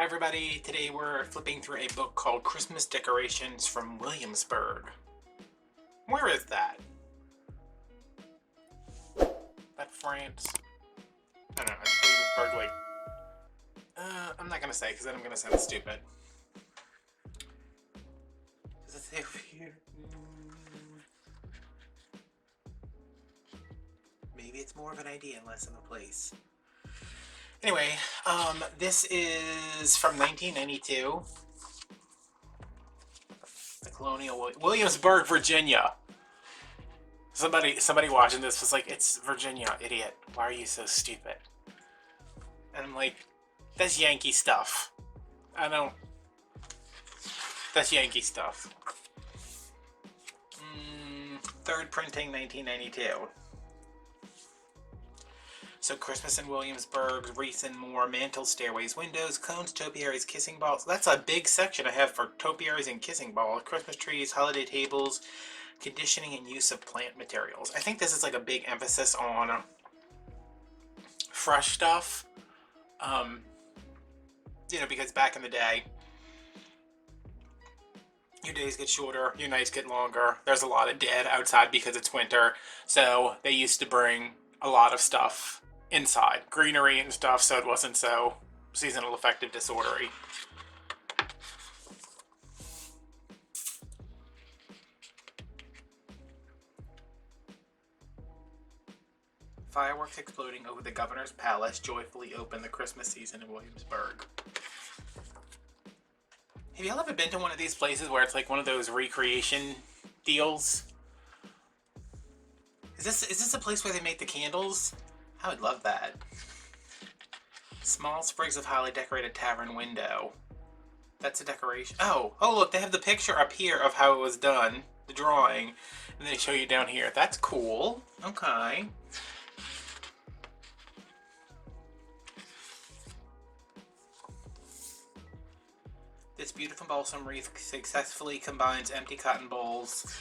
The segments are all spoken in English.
everybody, today we're flipping through a book called Christmas Decorations from Williamsburg. Where is that? That France? I don't know, it's Williamsburg, I'm not gonna say because then I'm gonna sound stupid. Does it say over here? Maybe it's more of an idea and less of a place. Anyway, this is from 1992. The Colonial Williamsburg, Virginia. Somebody watching this was like, "It's Virginia, idiot. Why are you so stupid?" And I'm like, "That's Yankee stuff. That's Yankee stuff." Third printing, 1992. So Christmas in Williamsburg, wreaths and more, mantles, stairways, windows, cones, topiaries, kissing balls. That's a big section I have for topiaries and kissing balls. Christmas trees, holiday tables, conditioning and use of plant materials. I think this is like a big emphasis on fresh stuff. Because back in the day, your days get shorter, your nights get longer. There's a lot of dead outside because it's winter. So they used to bring a lot of stuff inside, greenery and stuff, so it wasn't so seasonal affective disordery. Fireworks exploding over the governor's palace joyfully open the Christmas season in Williamsburg. Have y'all ever been to one of these places where it's like one of those recreation deals? Is this a place where they make the candles? I would love that. Small sprigs of holly decorate a tavern window. That's a decoration. Oh, look, they have the picture up here of how it was done, the drawing, and they show you down here. That's cool. Okay. This beautiful balsam wreath successfully combines empty cotton balls,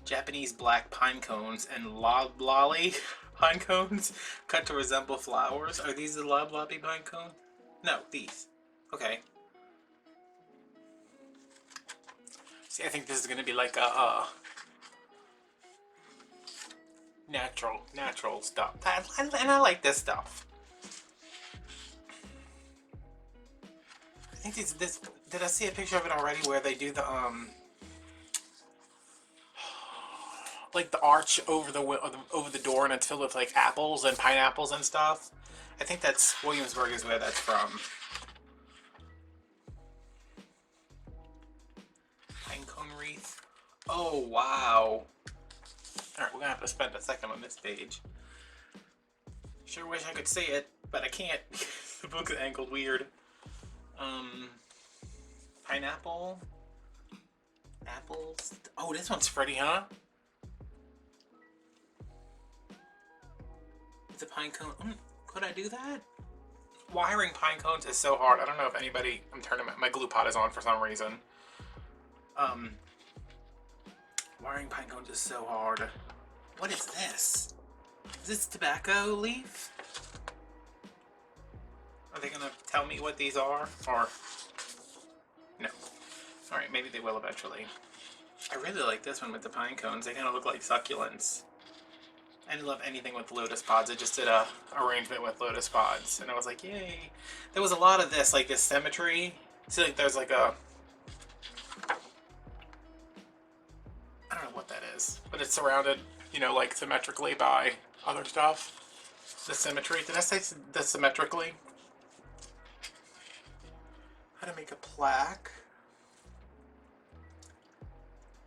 Japanese black pine cones, and loblolly pine cones cut to resemble flowers. Are these the loblolly pine cones? No, these. Okay. See, I think this is going to be like a natural stuff. And I like this stuff. I think this. Did I see a picture of it already where they do the like the arch over the door and it's filled with like apples and pineapples and stuff? I think that's Williamsburg is where that's from. Pinecone Wreath. Oh wow! All right, we're gonna have to spend a second on this page. Sure wish I could see it, but I can't. The book's angled weird. Pineapple. Apples. Oh, this one's pretty, huh? It's a pine cone. Could I do that? Wiring pine cones is so hard. I don't know if anybody... I'm turning my glue pot is on for some reason. Wiring pine cones is so hard. What is this? Is this tobacco leaf? Are they gonna tell me what these are? Or... no. Alright, maybe they will eventually. I really like this one with the pine cones. They kind of look like succulents. I love anything with lotus pods. I just did a arrangement with lotus pods, and I was like, yay! There was a lot of this, like this symmetry. See, like there's like a... I don't know what that is, but it's surrounded, like symmetrically by other stuff. The symmetry. Did I say the symmetrically? How to make a plaque.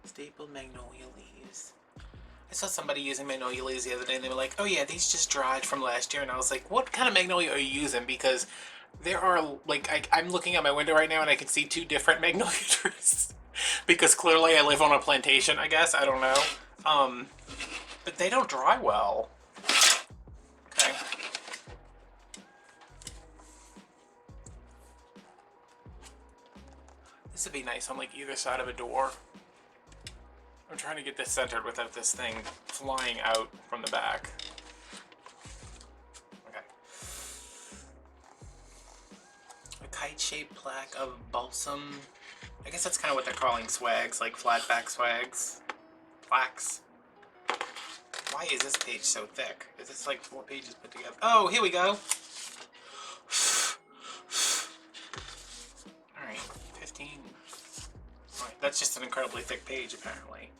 Stapled magnolia leaves. I saw somebody using magnolia leaves the other day and they were like, "Oh yeah, these just dried from last year." And I was like, "What kind of magnolia are you using?" Because there are, like, I'm looking out my window right now and I can see two different magnolia trees. Because clearly I live on a plantation, I guess. I don't know. But they don't dry well. Okay. This would be nice on, like, either side of a door. I'm trying to get this centered without this thing flying out from the back. Okay. kite-shaped plaque of balsam. I guess that's kind of what they're calling swags, like flatback swags. Plaques. Why is this page so thick? Is this like 4 pages put together? Oh, here we go. Alright, 15. Alright, that's just an incredibly thick page, apparently.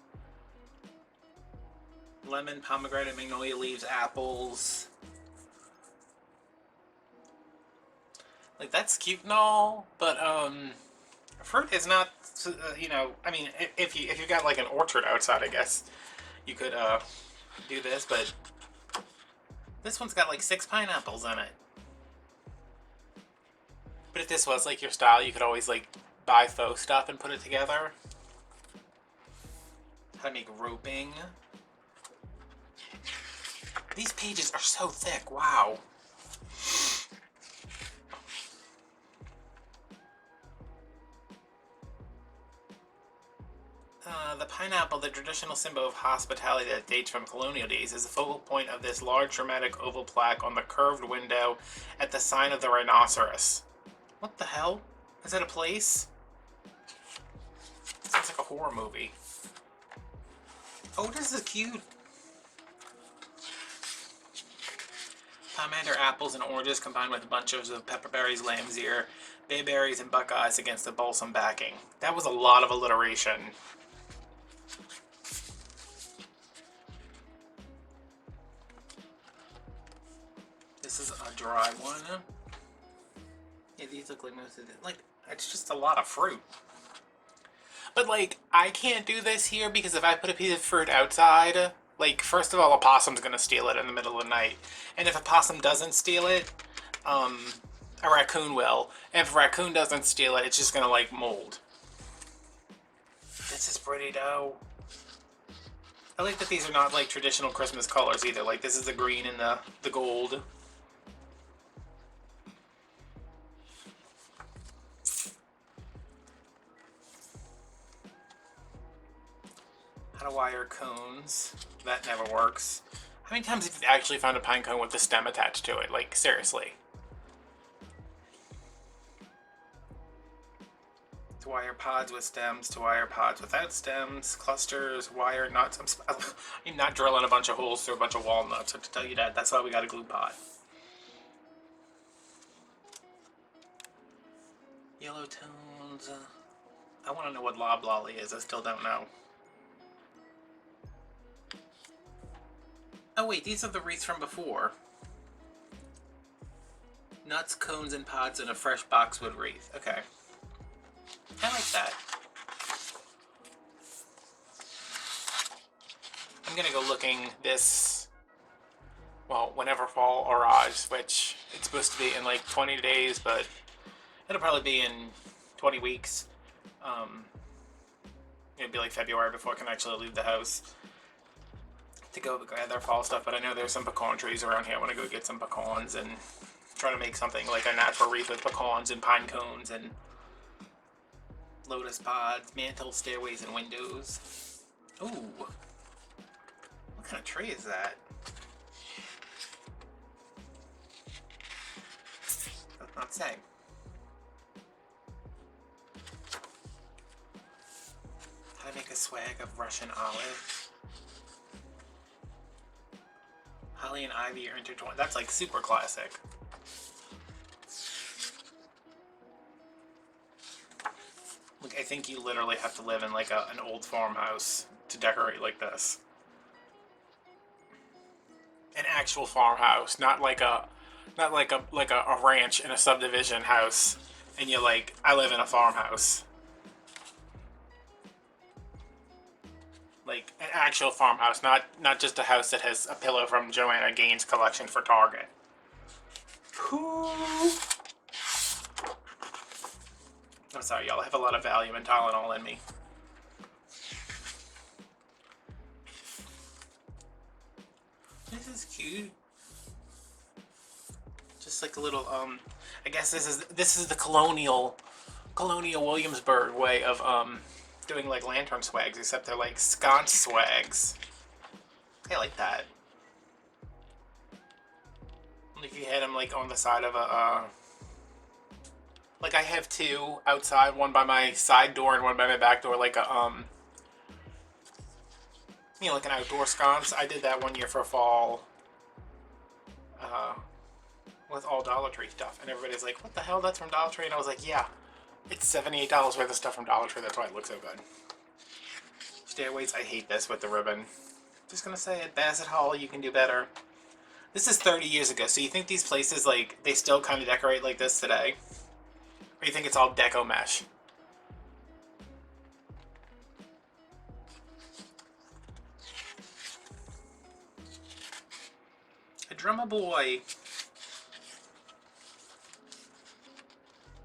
Lemon, pomegranate, magnolia leaves, apples. Like, that's cute and all, but, fruit is not, you know, I mean, if you got, like, an orchard outside, I guess, you could, do this, but this one's got, like, 6 pineapples in it. But if this was, like, your style, you could always, like, buy faux stuff and put it together. How to make roping. These pages are so thick, wow. The pineapple, the traditional symbol of hospitality that dates from colonial days, is the focal point of this large dramatic oval plaque on the curved window at the sign of the rhinoceros. What the hell? Is that a place? It sounds like a horror movie. Oh, this is cute. Pomander apples and oranges combined with bunches of pepperberries, lamb's ear, bayberries, and buckeyes against the balsam backing. That was a lot of alliteration. This is a dry one. Yeah, these look like most of it. Like, it's just a lot of fruit. But, like, I can't do this here because if I put a piece of fruit outside, like, first of all, a possum's gonna steal it in the middle of the night. And if a possum doesn't steal it, a raccoon will. And if a raccoon doesn't steal it, it's just gonna, like, mold. This is pretty, though. I like that these are not, like, traditional Christmas colors either. Like, this is the green and the gold. How to wire cones. That never works. How many times have you actually found a pine cone with a stem attached to it? Like, seriously. To wire pods with stems, to wire pods without stems, clusters, wire nuts. I'm not drilling a bunch of holes through a bunch of walnuts, so to tell you that, that's why we got a glue pot. Yellow tones. I want to know what loblolly is, I still don't know. Oh wait, these are the wreaths from before. Nuts, cones, and pods in a fresh boxwood wreath. Okay. I like that. I'm gonna go looking this, well, whenever fall arrives, which it's supposed to be in like 20 days, but it'll probably be in 20 weeks. It'll be like February before I can actually leave the house to go gather fall stuff, but I know there's some pecan trees around here. I want to go get some pecans and try to make something like a natural wreath with pecans and pine cones and lotus pods, mantles, stairways, and windows. Ooh. What kind of tree is that? Does not say. How to make a swag of Russian olive. Holly and ivy are intertwined. That's like super classic. Like, I think you literally have to live in like an old farmhouse to decorate like this. An actual farmhouse, not like a ranch in a subdivision house. And you're like, I live in a farmhouse. Like an actual farmhouse, not just a house that has a pillow from Joanna Gaines' collection for Target. I'm sorry, y'all. I have a lot of Valium and Tylenol in me. This is cute. Just like a little I guess this is the colonial Williamsburg way of doing like lantern swags, except they're like sconce swags. I like that. If you had them like on the side of a Like I have two outside, one by my side door and one by my back door, like a like an outdoor sconce. I did that one year for fall, uh, with all Dollar Tree stuff, and everybody's like, "What the hell? That's from Dollar Tree?" And I was like, "Yeah, it's $78 worth of stuff from Dollar Tree. That's why it looks so good." Stairways, I hate this with the ribbon. Just gonna say it, Bassett Hall, you can do better. This is 30 years ago, so you think these places, like, they still kind of decorate like this today? Or you think it's all deco mesh? A drummer boy.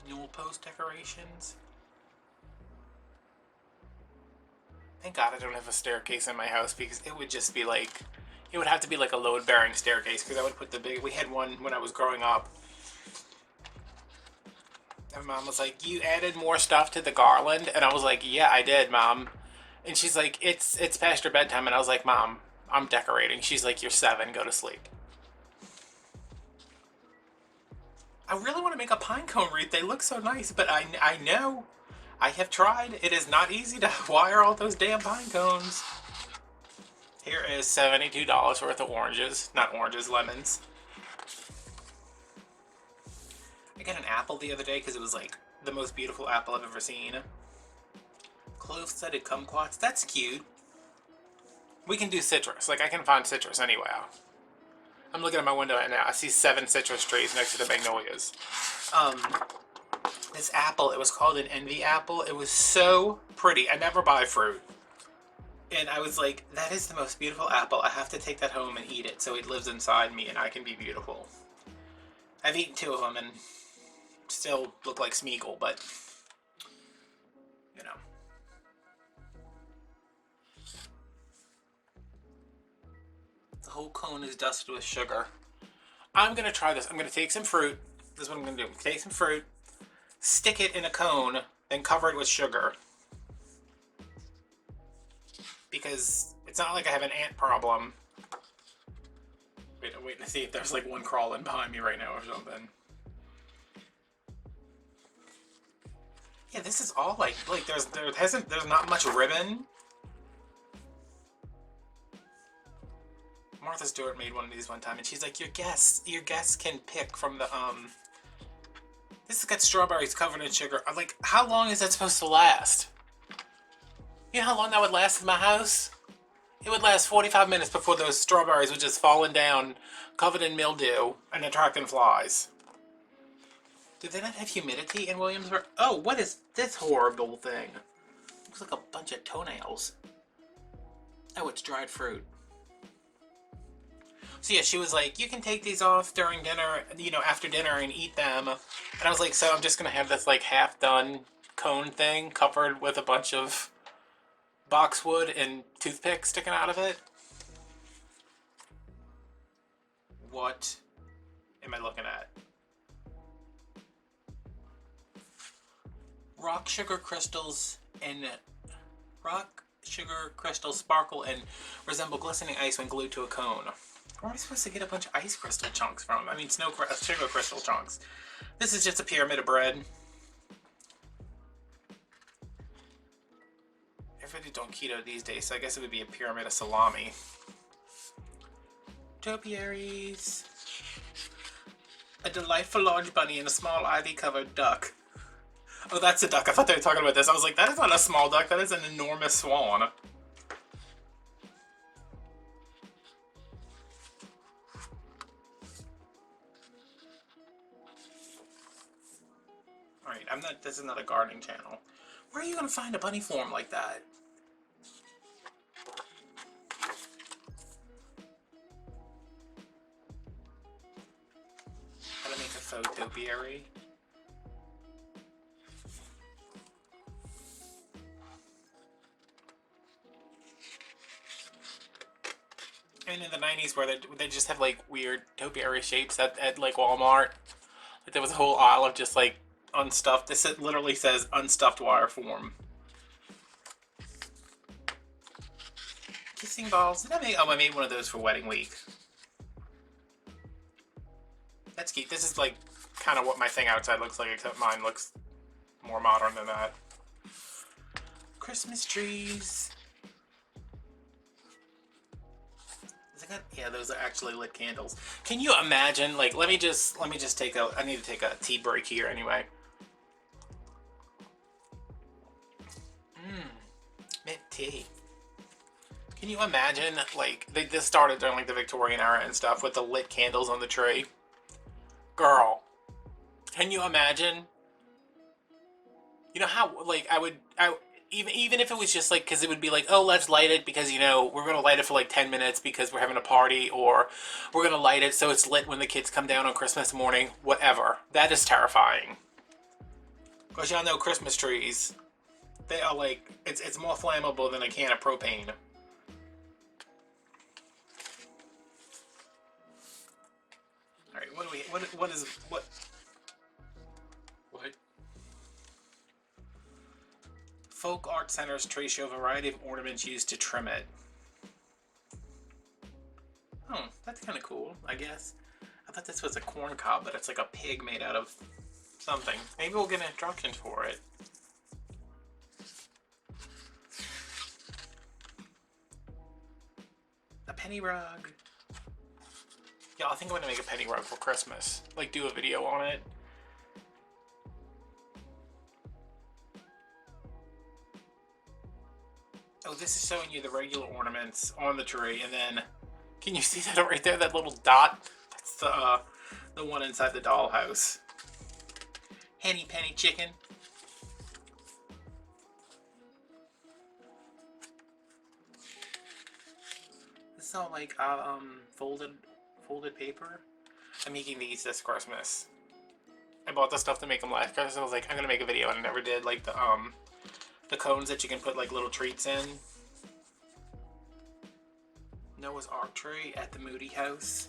Newel post decorations. Thank God I don't have a staircase in my house, because it would just be like, it would have to be like a load-bearing staircase, because I would put the big, we had one when I was growing up. And Mom was like, "You added more stuff to the garland?" And I was like, "Yeah, I did, Mom." And she's like, it's past your bedtime. And I was like, "Mom, I'm decorating." She's like, "You're 7, go to sleep." I really want to make a pinecone wreath. They look so nice, but I know. I have tried. It is not easy to wire all those damn pine cones. Here is $72 worth of oranges. Not oranges, lemons. I got an apple the other day because it was like the most beautiful apple I've ever seen. Clove-studded kumquats. That's cute. We can do citrus. Like, I can find citrus anywhere. I'm looking at my window right now. I see 7 citrus trees next to the magnolias. This apple, it was called an envy apple. It was so pretty. I never buy fruit. And I was like, that is the most beautiful apple. I have to take that home and eat it so it lives inside me and I can be beautiful. I've eaten 2 of them and still look like Smeagol, but, you know. The whole cone is dusted with sugar. I'm going to try this. I'm going to take some fruit. This is what I'm going to do. Take some fruit, stick it in a cone, then cover it with sugar. Because it's not like I have an ant problem. Wait, I'm waiting to see if there's like one crawling behind me right now or something. Yeah, this is all like there's not much ribbon. Martha Stewart made one of these one time, and she's like, your guests can pick from the This has got strawberries covered in sugar. I'm like, how long is that supposed to last? You know how long that would last in my house? It would last 45 minutes before those strawberries would just falling down, covered in mildew, and attracting flies. Do they not have humidity in Williamsburg? Oh, what is this horrible thing? Looks like a bunch of toenails. Oh, it's dried fruit. So yeah, she was like, you can take these off during dinner, after dinner and eat them. And I was like, so I'm just gonna have this like half-done cone thing covered with a bunch of boxwood and toothpicks sticking out of it? What am I looking at? Rock sugar crystals sparkle and resemble glistening ice when glued to a cone. Where am I supposed to get a bunch of ice crystal chunks from? I mean, sugar crystal chunks. This is just a pyramid of bread. Everybody's doing keto these days, so I guess it would be a pyramid of salami. Topiaries. A delightful large bunny and a small ivy-covered duck. Oh, that's a duck. I thought they were talking about this. I was like, that is not a small duck. That is an enormous swan. Alright, this is not a gardening channel. Where are you going to find a bunny form like that? How to make a faux topiary? And in the 90s where they just have like weird topiary shapes at like Walmart. Like there was a whole aisle of just like unstuffed. This literally says unstuffed wire form. Kissing balls. Did I make? Oh, I made one of those for wedding week. That's cute. This is like kind of what my thing outside looks like, except mine looks more modern than that. Christmas trees. Yeah, those are actually lit candles. Can you imagine? Like, let me just take a. I need to take a tea break here anyway. Mint tea. Can you imagine? Like, this started during like the Victorian era and stuff with the lit candles on the tree. Girl, can you imagine? You know how like even if it was just like, because it would be like, oh, let's light it because, you know, we're going to light it for like 10 minutes because we're having a party, or we're going to light it so it's lit when the kids come down on Christmas morning, whatever. That is terrifying. Because y'all know Christmas trees, they are like, it's more flammable than a can of propane. Alright, what is. Folk Art Center's tree show a variety of ornaments used to trim it. Oh, that's kind of cool, I guess. I thought this was a corn cob, but it's like a pig made out of something. Maybe we'll get instructions for it. A penny rug. Yeah, I think I'm gonna make a penny rug for Christmas. Like, do a video on it. Oh, this is showing you the regular ornaments on the tree, and then, can you see that right there, that little dot? That's the one inside the dollhouse. Henny penny chicken. This is all like folded paper. I'm making these this Christmas. I bought the stuff to make them last Christmas. I was like, I'm gonna make a video, and I never did. Like the cones that you can put like little treats in. Noah's Ark tree at the Moody house.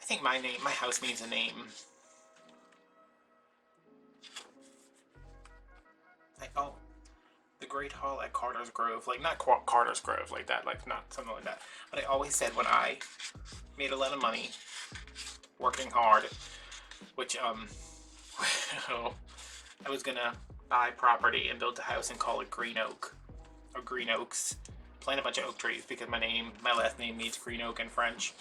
I think my house means a name. Oh, the Great Hall at Carter's Grove. Like, not Carter's Grove like that, like not something like that. But I always said when I made a lot of money working hard, which I was gonna buy property and build a house and call it Green Oak, or Green Oaks. Plant a bunch of oak trees because my last name means green oak in French.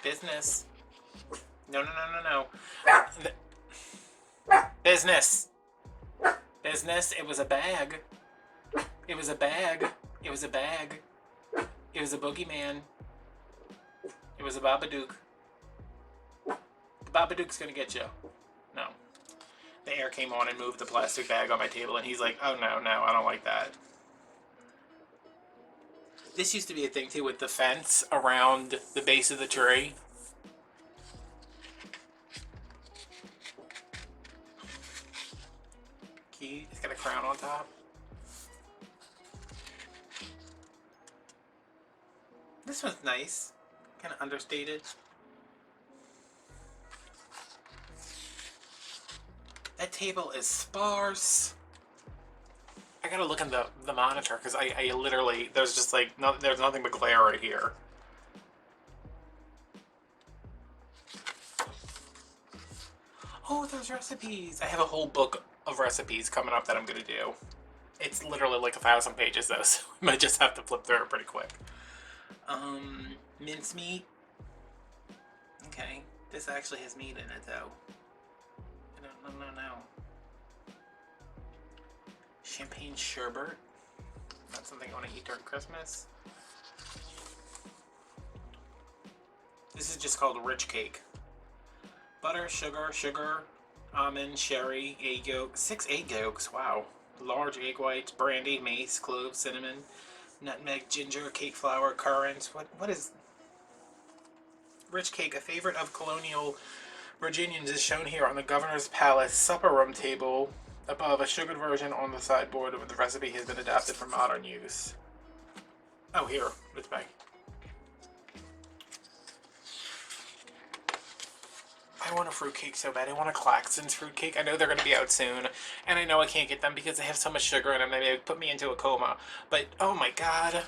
Business. No. Business. Business. It was a bag. It was a bag. It was a bag. It was a boogeyman. It was a Babadook. The Babadook's gonna get you. No. The air came on and moved the plastic bag on my table, and he's like, oh no, I don't like that. This used to be a thing too with the fence around the base of the tree. Cute. It's got a crown on top. This one's nice. Kind of understated. That table is sparse. I gotta look in the monitor because I literally, there's just like, there's nothing but glare right here. Oh, there's recipes. I have a whole book of recipes coming up that I'm gonna do. It's literally like 1,000 pages though, so I might just have to flip through it pretty quick. Mincemeat. Okay, this actually has meat in it though. No. Champagne sherbet. That's something I want to eat during Christmas. This is just called rich cake. Butter, sugar, almond, sherry, egg yolk. 6 egg yolks, wow. Large egg whites, brandy, mace, cloves, cinnamon, nutmeg, ginger, cake flour, currants. What is... Rich cake, a favorite of colonial Virginians, is shown here on the Governor's Palace supper room table above. A sugared version on the sideboard of the recipe has been adapted for modern use. Oh, here. It's back. I want a fruitcake so bad. I want a Claxton's fruitcake. I know they're going to be out soon, and I know I can't get them because they have so much sugar in them. They may put me into a coma. But, oh my god.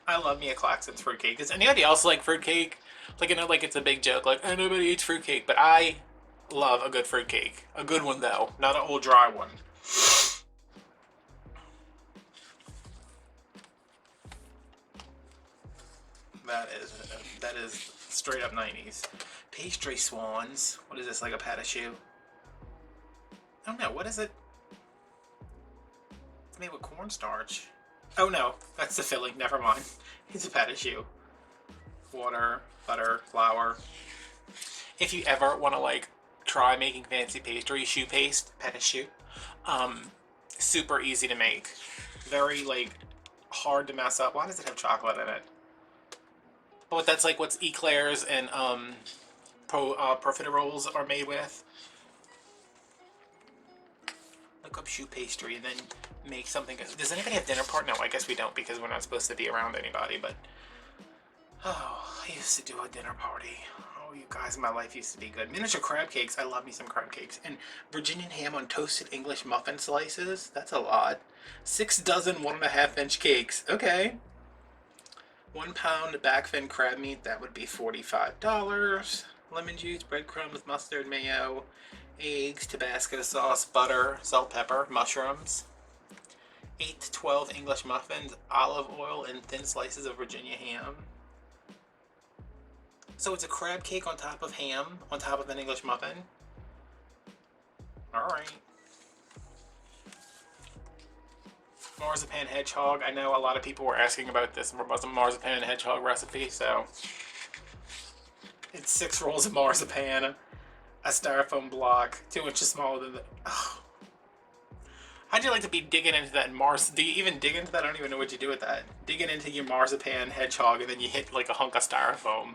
I love Mia Claxton's fruitcake. Does anybody else like fruitcake? Like, I know, like, it's a big joke, like, oh, nobody eats fruitcake, but I love a good fruitcake. A good one, though, not an old dry one. That is straight up 90s. Pastry swans. What is this, like a pat a choux? I don't know, what is it? It's made with cornstarch. Oh no, that's the filling, never mind. It's a pat a choux. Water, butter, flour. If you ever want to like try making fancy pastry, choux paste, pat a choux, super easy to make. Very like hard to mess up. Why does it have chocolate in it? But that's like what eclairs and profiteroles are made with. Look up choux pastry and then make something. Does anybody have dinner party? No, I guess we don't because we're not supposed to be around anybody. But oh, I used to do a dinner party. Oh, you guys in my life used to be good. Miniature crab cakes. I love me some crab cakes. And Virginian ham on toasted English muffin slices. That's a lot. 6 dozen 1.5 inch cakes. Okay. 1 pound backfin crab meat. That would be $45. Lemon juice, breadcrumbs, mustard, mayo, eggs, Tabasco sauce, butter, salt, pepper, mushrooms. 8 to 12 English muffins, olive oil, and thin slices of Virginia ham. So it's a crab cake on top of ham, on top of an English muffin. Alright. Marzipan Hedgehog. I know a lot of people were asking about this Marzipan Hedgehog recipe, so it's 6 rolls of marzipan, a styrofoam block, 2 inches smaller than the... Oh. How'd you like to be digging into that do you even dig into that? I don't even know what you do with that. Digging into your Marzipan Hedgehog and then you hit like a hunk of styrofoam.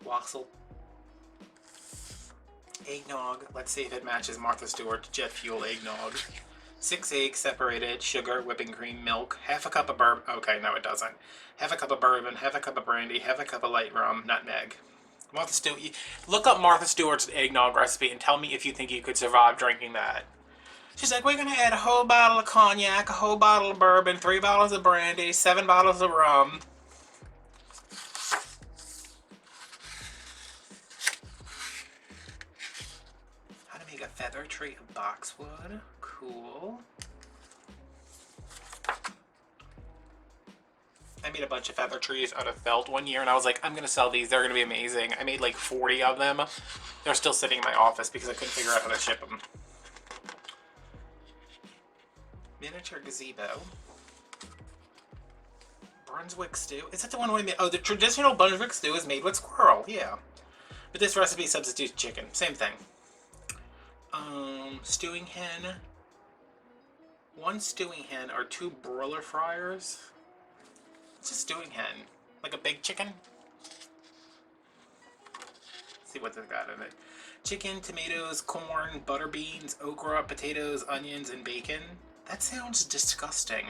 Wassail. Eggnog. Let's see if it matches Martha Stewart's jet fuel eggnog. 6 eggs separated, sugar, whipping cream, milk, half a cup of bourbon. Okay, no it doesn't. Half a cup of bourbon, half a cup of brandy, half a cup of light rum, nutmeg. Martha Stewart. Look up Martha Stewart's eggnog recipe and tell me if you think you could survive drinking that. She's like, we're gonna add a whole bottle of cognac, a whole bottle of bourbon, 3 bottles of brandy, 7 bottles of rum. A feather tree of Boxwood. Cool. I made a bunch of feather trees out of felt one year and I was like, I'm gonna sell these, they're gonna be amazing. I made like 40 of them. They're still sitting in my office because I couldn't figure out how to ship them. Miniature gazebo. Brunswick stew. Is that the one we made? Oh, the traditional Brunswick stew is made with squirrel, yeah. But this recipe substitutes chicken. Same thing. Stewing hen. 1 stewing hen or 2 broiler fryers. It's a stewing hen. Like a big chicken. Let's see what they've got in it. Chicken, tomatoes, corn, butter beans, okra, potatoes, onions, and bacon. That sounds disgusting.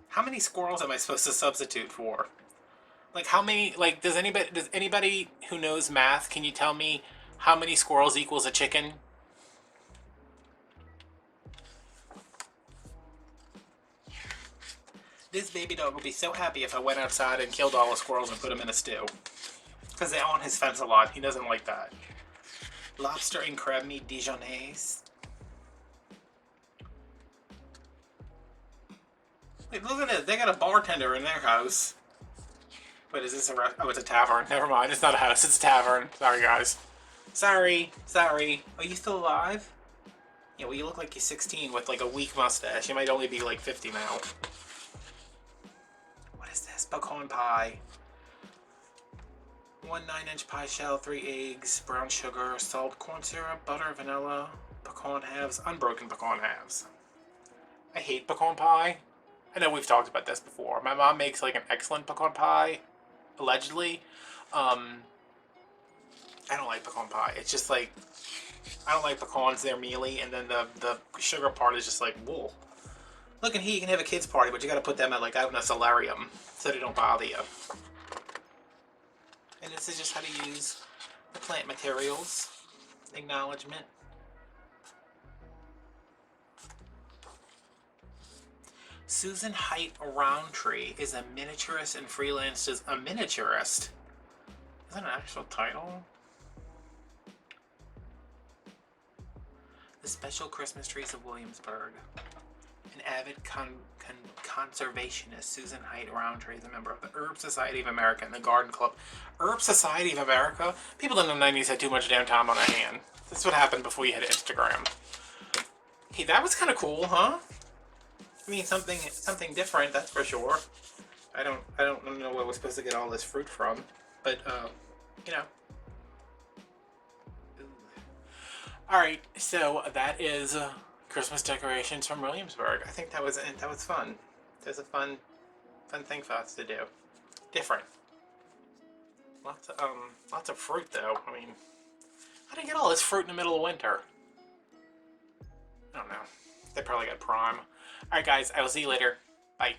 How many squirrels am I supposed to substitute for? Like how many, like does anybody who knows math, can you tell me how many squirrels equals a chicken? This baby dog would be so happy if I went outside and killed all the squirrels and put them in a stew. Because they're on his fence a lot. He doesn't like that. Lobster and crab meat Dijonnaise. Wait, look at it. They got a bartender in their house. Wait, is this a oh, it's a tavern. Never mind. It's not a house. It's a tavern. Sorry, guys. Sorry. Sorry. Are you still alive? Yeah, well, you look like you're 16 with, like, a weak mustache. You might only be, like, 50 now. What is this? Pecan pie. 1 9-inch pie shell, 3 eggs, brown sugar, salt, corn syrup, butter, vanilla, pecan halves, unbroken pecan halves. I hate pecan pie. I know we've talked about this before. My mom makes, like, an excellent pecan pie. Allegedly. I don't like pecan pie. It's just like, I don't like pecans, they're mealy, and then the sugar part is just like, wool. Look, and here you can have a kid's party, but you gotta put them at, like, out in a solarium so they don't bother you. And this is just how to use the plant materials. Acknowledgement. Susan Height Roundtree is a miniaturist and freelances a miniaturist. Is that an actual title? The Special Christmas Trees of Williamsburg. An avid conservationist, Susan Height Roundtree is a member of the Herb Society of America and the Garden Club. Herb Society of America? People in the 90s had too much damn time on their hand. That's what happened before you had Instagram. Hey, that was kind of cool, huh? I mean, something different, that's for sure. I don't know where we're supposed to get all this fruit from, but you know. All right, so that is Christmas decorations from Williamsburg. I think that was fun. That was a fun thing for us to do. Different. Lots of fruit though. I mean, how do you get all this fruit in the middle of winter? I don't know. They probably got prime. Alright guys, I will see you later. Bye.